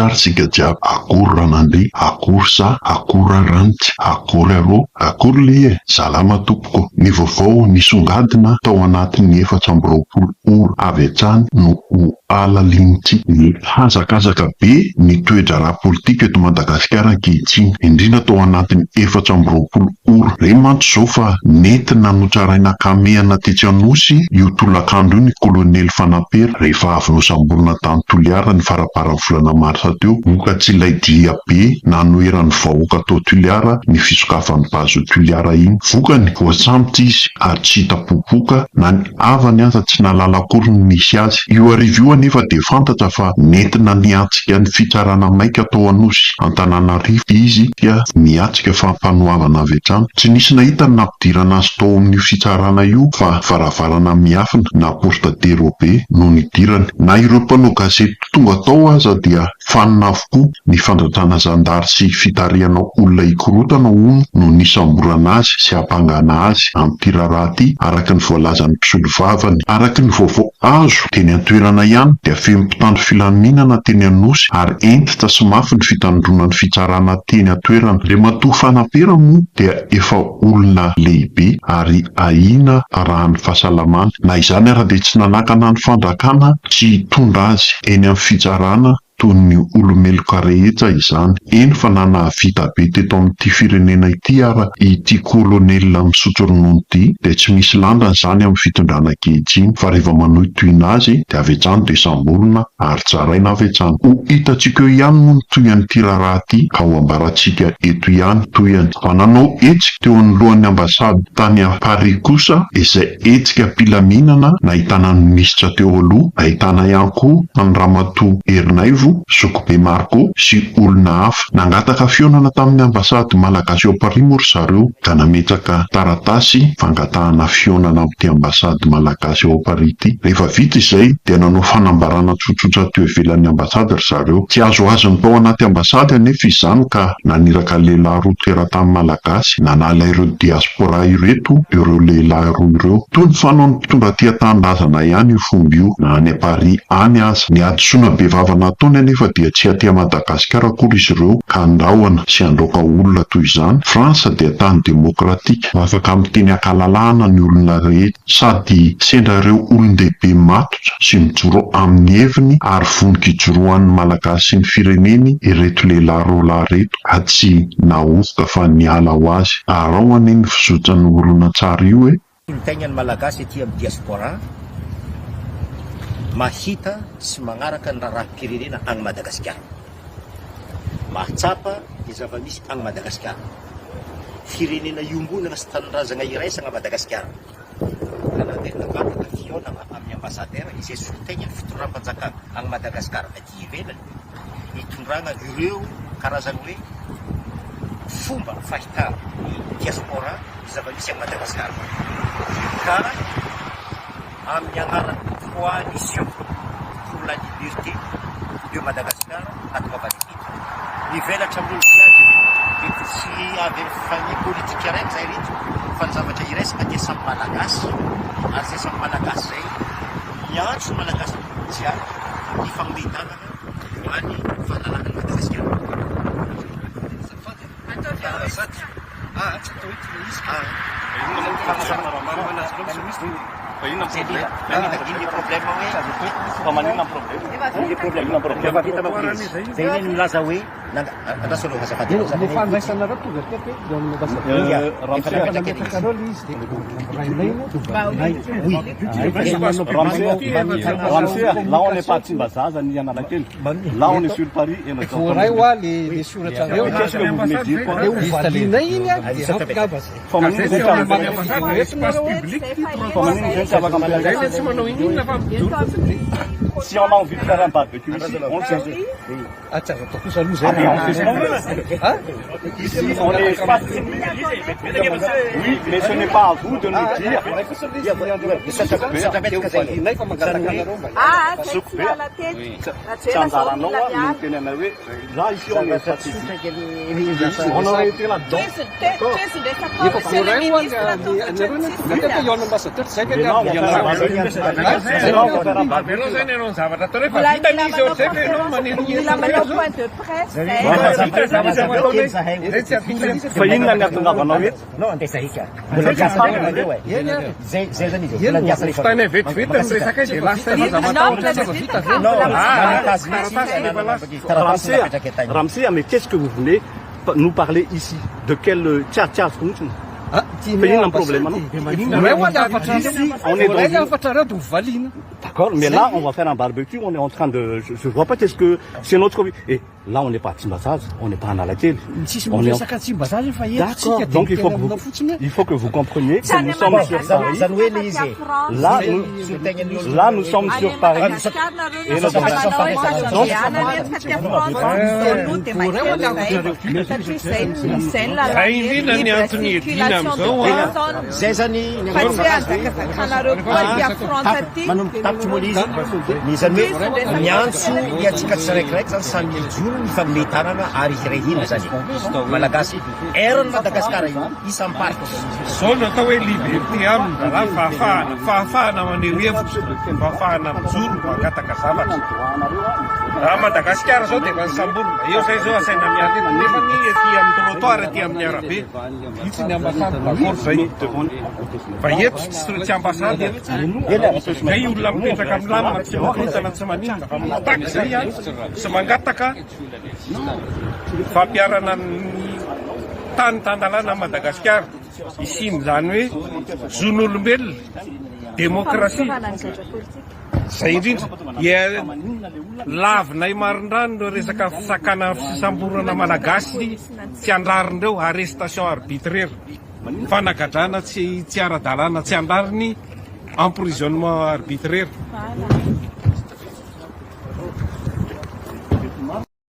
tsara sika jiaby. Akory ranandria, akory sa, akory ranitsy, akory arô, akory lie. Salama tompoko. Ny vaovao nisongadina tao anatin'ny 420 ora avy hatrany no ho alalinitsy ny hazakazaka be ny toetra ara-politika eto Madagasikara ankehitriny, indrindra tao anatin'ny 420 ora. Remantsy zao fa nentina notsaraina kamehana tetsy Anosy io tolakandro io ny kolonely Fanampera rehefa avy nosamborina tany Toliara ny faraparan'ny volana marsa teo. Moka tsy ilay dia be nanoeran'ny vahoaka tao Toliara ny fisokafan'ny bazo Toliara iny. Vokany voasambotra izy ary tsy hita popoka na ny avany aza tsy nalala akory ny misy azy. Io arivo io anefa dia fantatra fa nentina niatsika ny fitsarana maika tao Anosy Antananarivo izy dia niatsika fampanoavana avy hatrany. Tsy nisy nahita ny nampidirana azy tao amin'io fitsarana io fa varavarana miafina na porta derobe no nidirany. Na ireo mpanao gazety tonga tao aza dia fanina avokoa. Ny fandratrana zandary sy fitarihana olona ikorotana hono no nisamborana azy sy hampangana azy amin'ity raharaha ity, araka ny voalazan'ny mpisolo vavany. Araka ny vaovao azo teny an-toerana ihany dia feno mpitandro filaminana teny Anosy ary entitra sy mafy ny fitandronan'ny fitsarana teny an-toerana. Le matoa Fanampera moa dia efa olona lehibe ary ahina rahan'ny fahasalamana. Na izany ara dia tsy nanakana ny fandrakana tsy hitondra azy eny amin'ny fitsarana toy ny olomeloka rehetra izany. Eny fa nanavita be teto amin'ity firenena ity ara ity kolonelina misotro ronono ity dia tsy misy landany izany amin'ny fitondrana ankehitriny, fa rehefa manohy tohina azy dia avy hatrany dia samborina ary tsaraina avy hatrany. Ho hitantsika eo ihany moa ny tohan'ny raharaha ity ka ho ambarantsika eto ihany tohany. Fa nanao hetsika teo anoloan'ny ambasady tany Paris kosa izay hetsika mpilaminana nahitana ny minisitra teo aloha, ahitana ihany koa ny ramatoa Erinaivo, Sokobe Marco sy olona hafa. Nangataka fionana tamin'ny ambasady malagasy ao Paris moa ry zareo ka nametraka taratasy fangatahana fionana amin'ity ambasady malagasy ao Paris ity. Rehefa vita izay dia nanao fanambarana tsotsotra teo ivelan'ny ambasady ry zareo. Tsy azo azony tao anaty ambasady anefa izany ka naniraka lehilahy roa teratany malagasy nanala ireo diaspora ireto ireo lehilahy roa ireo. Toy ny fanaon'ny mpitondra tia-tanindrazana ihany io fomba io. Na any Paris any aza ny adisoana bevavana taony anefa dia tsy aty Madagasikara akory izy ireo ka andrahoana sy androaka olona toy izany. Fransa dia tany demokratika, afaka miteny ankalalahana ny olona rehetra sady sendra ireo olon-dehibe matotra sy mijoro amin'ny heviny ary vonika ijoroan'ny malagasy sy ny fireneny ireto lehilahy roa reto ka tsy nahofoka fa niala ho azy. Arao anie ny fizotran'ny olona tsara io e. Ny tegnany malagasy ety amin'ny diaspora mahita sy magnaraka ny raharaham-pirenena any Madagasikara, mahatsapa ny zava-misy any Madagasikara, firenena iombonana sy tanindrazana iraisana Madagasikara. Ka na dia nangataka fionana amin'ny ambasadera izay solitainy ny fitondram-panjakana any Madagasikara aty ivelany hitondrana ireo karazany hoe fomba fahitana ny diaspora ny zava-misy any Madagasikara. Ka amin'ny anaran'ny coalition pour la liberté de Madagascar ato Mavanitity nivelatra amin'olo jiaby mety tsy avy fany politika raiky zay reto fa ny zavatra iraisaka dia samy malagasy ary zay samy malagasy zay miantso malagasy jiaby ny fagnomezana any fahalalana ny Madagasikara. Inona problema? Fa manina problema? Zay hoe nilaza hoe andrasoloha azafady. Ny fandraisanareo tonga teto eo amin'ny ambassadeur. Là on est parti Mbazaza ni Analakely. Là on est sur Paris et notre Voray oa les soratrareo. Qu'est-ce que vous venez dire quoi? Ovalina iny a dia afaka basa. Fa manina zay si on a envie de faire un barbecue ici, on le fait. Ah tiens, j'entends plus à nous. Ici, on est pas oui, mais ce n'est pas à vous de nous dire. Là, ici, on est fatigué. On aurait été là-dedans. Efa voray oa ny ambassadeur tsy zay on va faire un barbecue. Et là, on va faire un barbecue. Point de presse. Fa inona ny ahatongavanao eto? No, andesa hika. Mbola miasa anareo e. Zay zany izy. Mbola miasa rehefa. Tany vetivety ny resaka izy lasta Ramsey, mais qu'est-ce que vous voulez nous parler ici? De quel tchatchas mihitsy? Fa un problème, non? On est dans... D'accord, mais là, on va faire un barbecue, on est en train de... Je vois pas qu'est-ce que... C'est notre... Et là, on n'est pas à Timbassaz, on n'est pas à Nalakel. On est en... D'accord, donc il faut que vous compreniez que nous sommes sur Paris. Là, nous sommes sur Paris. Et nous zay zany manombotabitry moa izy izany hoe miantso ny atsika tsiraikiraiky zany samy mijoro ny fametanana ary hirahina zany malagasy erony Madagasikara io isam-paritra zao no atao hoe liberté aminy raha fahafahana maneho hevitra fahafahana mijoro mangataka zavatra raha Madagasikara zao dia vansambolo eo zay zao asaina miarety nefa ny ety amin'ny trottoir ety amin'ny arabe itsy ny ambasady bakoro zay fa eto tsy ambasady eto zay olona mipetraka amin'ny lamina tsy makorotana tsy maninona fa mitaky zay a sy mangataka fampiarana ny tany tandalana Madagasikara isiny zany hoe zon'olombelona demokrasia zay indrindra lavinay marindrano no resaka fisakana fisamborana malagasy tsy andrarindreo arrestation arbitraire fanagadrana tsy ara-dalàna tsy andrariny emprisonnement arbitraire